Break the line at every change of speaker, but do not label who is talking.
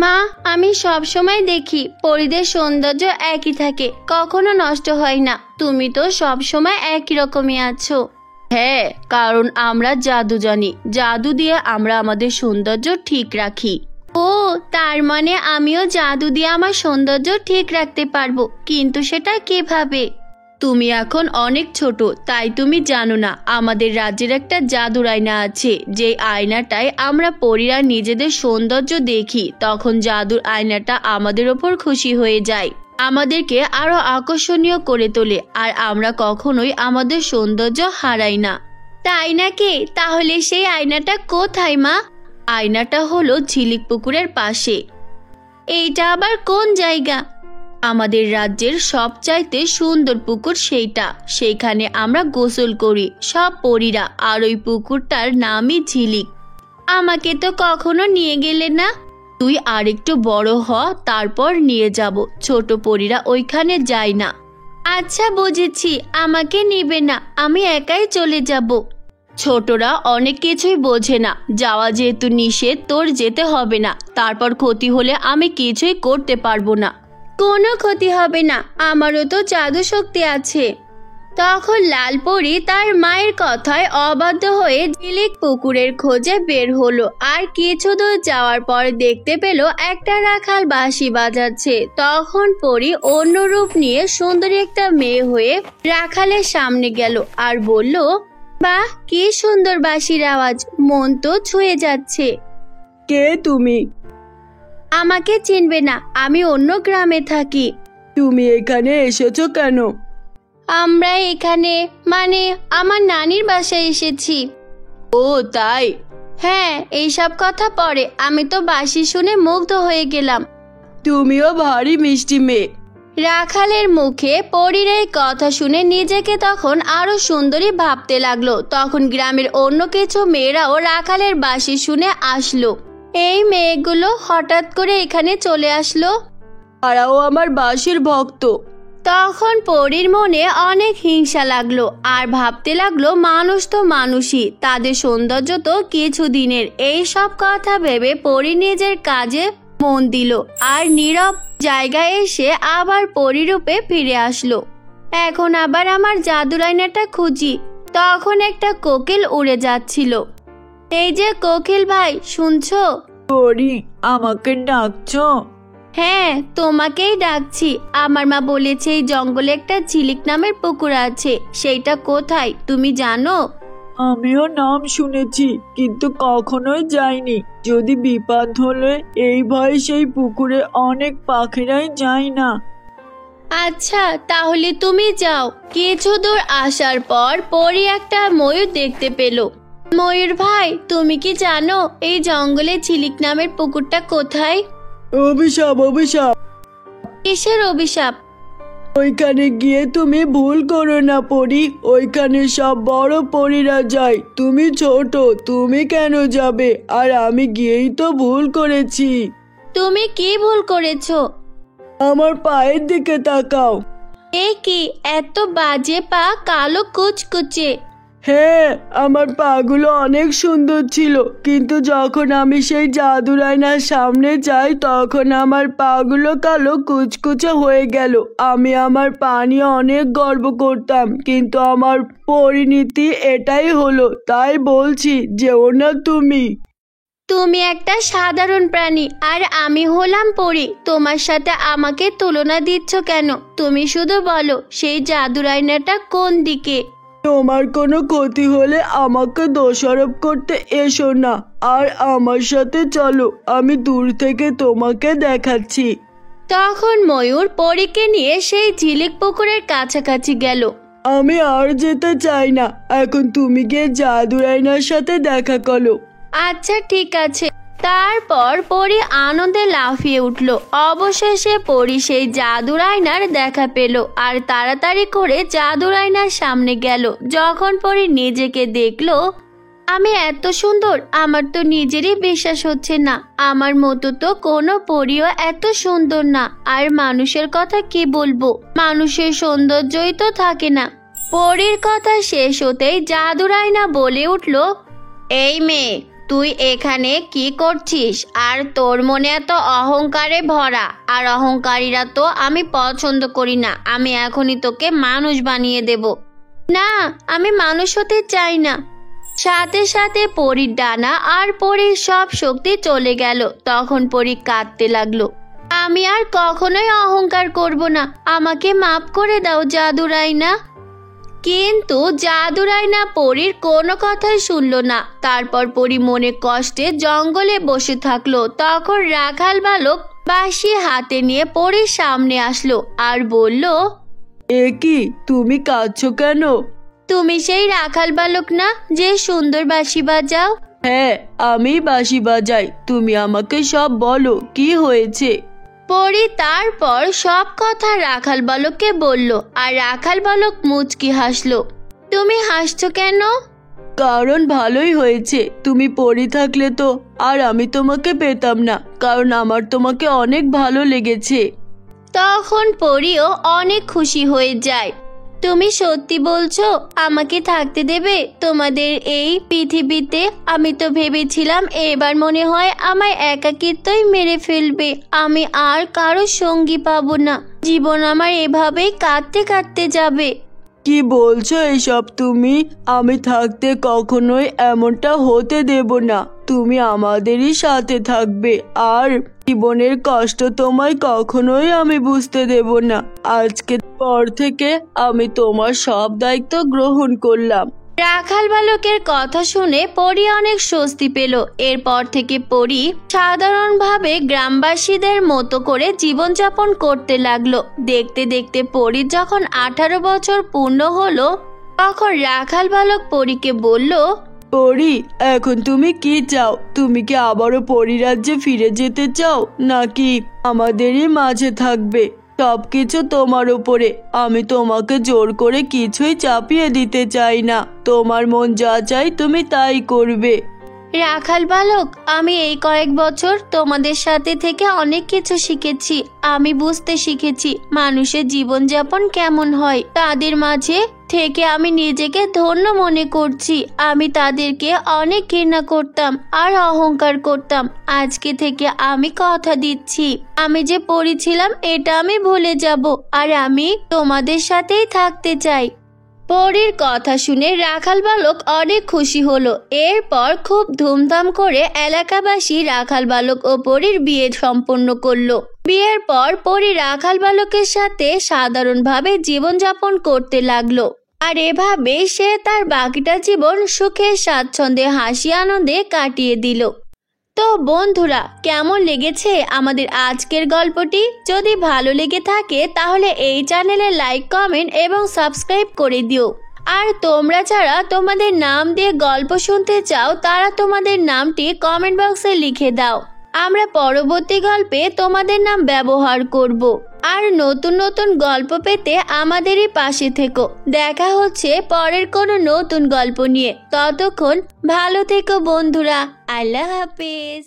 মা, আমি সব সময় দেখি পরীদের সৌন্দর্য একই থাকে, কখনো নষ্ট হয় না। তুমি তো সব সময় একই রকমই আছো। হ্যাঁ, কারণ আমরা জাদু জানি, জাদু দিয়ে আমরা আমাদের সৌন্দর্য ঠিক রাখি। ও, তার মানে আমিও জাদু দিয়ে আমার সৌন্দর্য ঠিক রাখতে পারবো, কিন্তু সেটা কিভাবে? তুমি এখন অনেক ছোট, তাই তুমি জানো না। আমাদের রাজ্যের একটা জাদুর আয়না আছে, যে আয়নাটায় আমরা পরীরা নিজেদের সৌন্দর্য দেখি। তখন জাদুর আয়নাটা আমাদের ওপর খুশি হয়ে যায়, আমাদেরকে আরো আকর্ষণীয় করে তোলে, আর আমরা কখনোই আমাদের সৌন্দর্য হারাই না। তাই নাকি? তাহলে সেই আয়নাটা কোথায় মা? আয়নাটা হলো ঝিলিক পুকুরের পাশে। এইটা আবার কোন জায়গা? আমাদের রাজ্যের সবচাইতে সুন্দর পুকুর সেইটা, সেইখানে আমরা গোসল করি সব পরীরা, আর ওই পুকুরটার নামই ঝিলিক। আমাকে তো কখনো নিয়ে গেলে না। তুই আরেকটু বড় হ, তারপর নিয়ে যাব। ছোট পরীরা ওইখানে যায় না। আচ্ছা বুঝেছি, আমাকে নিবে না, আমি একাই চলে যাব। ছোটরা অনেক কিছুই বোঝে না। যাওয়া যেহেতু নিষেধ, তোর যেতে হবে না। তারপর ক্ষতি হলে আমি কিছুই করতে পারবো না। কোনো ক্ষতি হবে না, আমারও তো জাদু শক্তি আছে। তখন লালপরি তার মায়ের কথায় অবাধ্য হয়ে ঝিলিক পুকুরের খোঁজে বের হলো, আর কিছু দূর যাওয়ার পর দেখতে পেল একটা রাখাল বাঁশি বাজাচ্ছে। তখন পরি অন্য রূপ নিয়ে সুন্দরী একটা মেয়ে হয়ে রাখালের সামনে গেল আর বলল, বাহ, কি সুন্দর বাঁশির আওয়াজ, মন তো ছুঁয়ে যাচ্ছে।
কে তুমি?
আমাকে চিনবে না, আমি অন্য গ্রামে থাকি।
তুমি এখানে এসেছো কেন?
আমরা এখানে মানে আমার নানির বাসায় এসেছি।
ও তাই?
হ্যাঁ, এইসব কথা পরে, আমি তো বাঁশি শুনে মুগ্ধ হয়ে গেলাম।
তুমিও ভারী মিষ্টি মেয়ে।
রাখালের মুখে পরীর এই কথা শুনে নিজেকে তখন আরো সুন্দরী ভাবতে লাগলো। তখন গ্রামের অন্য কিছু মেয়েরাও রাখালের বাঁশি শুনে আসলো। এই মেয়েগুলো হঠাৎ করে এখানে চলে আসলো।
তারাও আমার বাঁশির ভক্ত।
তখন পরীর মনে অনেক হিংসা লাগলো, আর ভাবতে লাগলো মানুষ তো মানুষই, তাদের সৌন্দর্য তো কিছুদিনের। এই সব কথা ভেবে পরী নিজের কাজে মন দিল, আর নীরব জায়গায় এসে আবার পরীরূপে ফিরে আসলো। এখন আবার আমার জাদুর আয়নাটা খুঁজি। তখন একটা কোকিল উড়ে যাচ্ছিল। এই যে কোকিল ভাই, শুনছো?
পরি, আমাকে ডাকছো?
হ্যাঁ, তোমাকেই ডাকছি। আমার মা বলেছে এই জঙ্গলে একটা ঝিলিক নামের পুকুর আছে, সেইটা কোথায় তুমি জানো?
আমিও নাম শুনেছি, কিন্তু কখনোই যাইনি। যদি বিপদ হলে এই ভয়ে সেই পুকুরে অনেক পাখিরাই যায় না।
আচ্ছা, তাহলে তুমি যাও। কিছু দূর আসার পর পরী একটা ময়ূর দেখতে পেল। ময়ূর ভাই, তুমি কি জানো এই জঙ্গলে ঝিলিক নামের পুকুরটা কোথায়?
অভিশাপ, অভিশাপ।
কিসের অভিশাপ?
ওইখানে গিয়ে তুমি ভুল করো না পরি, ওইখানে সব বড় পরীরা যায়। তুমি ছোট, তুমি কেন যাবে? আর আমি গিয়েই তো ভুল করেছি।
তুমি কি ভুল করেছো?
আমার পায়ের দিকে তাকাও।
এ কি, এত বাজে পা, কালো কুচকুচে।
হ্যাঁ, আমার পাগুলো অনেক সুন্দর ছিল, কিন্তু যখন আমি সেই জাদুর আয়নার সামনে যাই তখন আমার পাগুলো কালো কুচকুচে হয়ে গেল। আমি আমার পা নিয়ে অনেক গর্ব করতাম, কিন্তু আমার পরিণতি এটাই হলো। তাই বলছি, যেও না তুমি।
তুমি একটা সাধারণ প্রাণী, আর আমি হলাম পরী। তোমার সাথে আমাকে তুলনা দিচ্ছ কেন? তুমি শুধু বলো, সেই জাদুর আয়নাটা কোন দিকে?
তোমার কোনো ক্ষতি হলে আমাকে দোষারোপ করতে এসো না, আর আমার সাথে চলো, আমি দূর থেকে তোমাকে দেখাচ্ছি।
তখন ময়ূর পরীকে নিয়ে সেই ঝিলিক পুকুরের কাছাকাছি গেল।
আমি আর যেতে চাই না, এখন তুমি গিয়ে জাদুর আয়নার সাথে দেখা করো।
আচ্ছা ঠিক আছে। তারপর পরী আনন্দে লাফিয়ে উঠল। অবশেষে পরী সেই জাদুর আয়নার দেখা পেল, আর তাড়াতাড়ি করে জাদুর আয়নার সামনে গেল। যখন পরী নিজেকে দেখলো, আমি এত সুন্দর, আমার তো নিজেরই বিশ্বাস হচ্ছে না। আমার মতো তো কোনো পরীও এত সুন্দর না। আর মানুষের কথা কি বলবো, মানুষের সৌন্দর্যই তো থাকে না। পরীর কথা শেষ হতেই জাদুর আয়না বলে উঠল, এই মেয়ে, তুই এখানে কি করছিস? আর তোর মনে এত অহংকারে ভরা, আর অহংকারীরা তো আমি পছন্দ করি না। আমি এখনই তোকে মানুষ বানিয়ে দেব। না, আমি মানুষ হতে চাই না। সাথে সাথে পরীর ডানা আর পরীর সব শক্তি চলে গেল। তখন পরী কাঁদতে লাগলো। আমি আর কখনোই অহংকার করব না, আমাকে মাফ করে দাও জাদুরাইনা। কিন্তু জাদুরাইনা পরীর কোনো কথাই শুনল না। তারপর পরী মনে কষ্টে জঙ্গলে বসে থাকলো। তখন রাখাল বালক বাঁশি হাতে নিয়ে পরীর সামনে আসলো আর বলল,
এ কি, তুমি কাঁদছো কেন?
তুমি সেই রাখাল বালক না যে সুন্দর বাঁশি বাজাও?
হ্যাঁ, আমি বাঁশি বাজাই। তুমি আমাকে সব বলো, কি হয়েছে?
পরী তারপর সব কথা রাখাল বালককে বলল। আর রাখাল বালক মুচকি হাসলো। তুমি হাসছো কেন?
কারণ ভালোই হয়েছে, তুমি পড়ে থাকলে তো আর আমি তোমাকে পেতাম না, কারণ আমার তোমাকে অনেক ভালো লেগেছে।
তখন পরীও অনেক খুশি হয়ে যায়। তুমি সত্যি বলছো? আমাকে থাকতে দেবে তোমাদের এই পৃথিবীতে? আমি তো ভেবেছিলাম এবার মনে হয় আমায় একাকিত্বই মেরে ফেলবে। আমি আর কারো সঙ্গী পাবো না। জীবন আমার এভাবেই কাটতে কাটতে যাবে।
কি বলছো এসব তুমি? আমি থাকতে কখনোই এমনটা হতে দেব না। তুমি আমাদেরই সাথে থাকবে, আর জীবনের কষ্ট তোমায় কখনোই আমি বুঝতে দেব না। আজকের পর থেকে আমি তোমার সব দায়িত্ব গ্রহণ করলাম।
রাখাল বালকের কথা শুনে পরী অনেক স্বস্তি পেল। এরপর থেকে পরী সাধারণভাবে গ্রামবাসীদের মতো করে জীবনযাপন করতে লাগলো। দেখতে দেখতে পরীর যখন 18 বছর পূর্ণ হলো, তখন রাখাল বালক পরীকে বলল,
পরি, এখন তুমি কি চাও? তুমি কি আবারও পরিরাজ্যে ফিরে যেতে চাও, নাকি আমাদেরই মাঝে থাকবে? সবকিছু তোমার উপরে। আমি তোমাকে জোর করে কিছুই চাপিয়ে দিতে চাই না। তোমার মন যা চাই তুমি তাই করবে।
রাখাল বালক, আমি এই কয়েক বছর তোমাদের সাথে থেকে অনেক কিছু শিখেছি। আমি বুঝতে শিখেছি মানুষের জীবনযাপন কেমন হয়। তাদের মাঝে থেকে আমি নিজেকে ধন্য মনে করছি। আমি তাদেরকে অনেক ঘৃণা করতাম আর অহংকার করতাম। আজকে থেকে আমি কথা দিচ্ছি, আমি যে পড়েছিলাম এটা আমি ভুলে যাব, আর আমি তোমাদের সাথেই থাকতে চাই। পরীর কথা শুনে রাখাল বালক অনেক খুশি হলো। এরপর খুব ধুমধাম করে এলাকাবাসী রাখাল বালক ও পরীর বিয়ে সম্পন্ন করলো। বিয়ের পর পরী রাখাল বালকের সাথে সাধারণভাবে জীবনযাপন করতে লাগলো। আর এভাবে সে তার বাকিটা জীবন সুখে স্বাচ্ছন্দ্যে হাসি আনন্দে কাটিয়ে দিল। তো বন্ধুরা, কেমন লেগেছে আমাদের আজকের গল্পটি? যদি ভালো লেগে থাকে তাহলে এই চ্যানেলে লাইক, কমেন্ট এবং সাবস্ক্রাইব করে দিও। আর তোমরা যারা তোমাদের নাম দিয়ে গল্প শুনতে চাও তারা তোমাদের নামটি কমেন্ট বক্সে লিখে দাও। আমরা পরবর্তী গল্পে তোমাদের নাম ব্যবহার করব। আর নতুন নতুন গল্প পেতে আমাদেরই পাশে থেকো। দেখা হচ্ছে পরের কোনো নতুন গল্প নিয়ে। ততক্ষণ ভালো থেকো বন্ধুরা। আল্লাহ হাফেজ।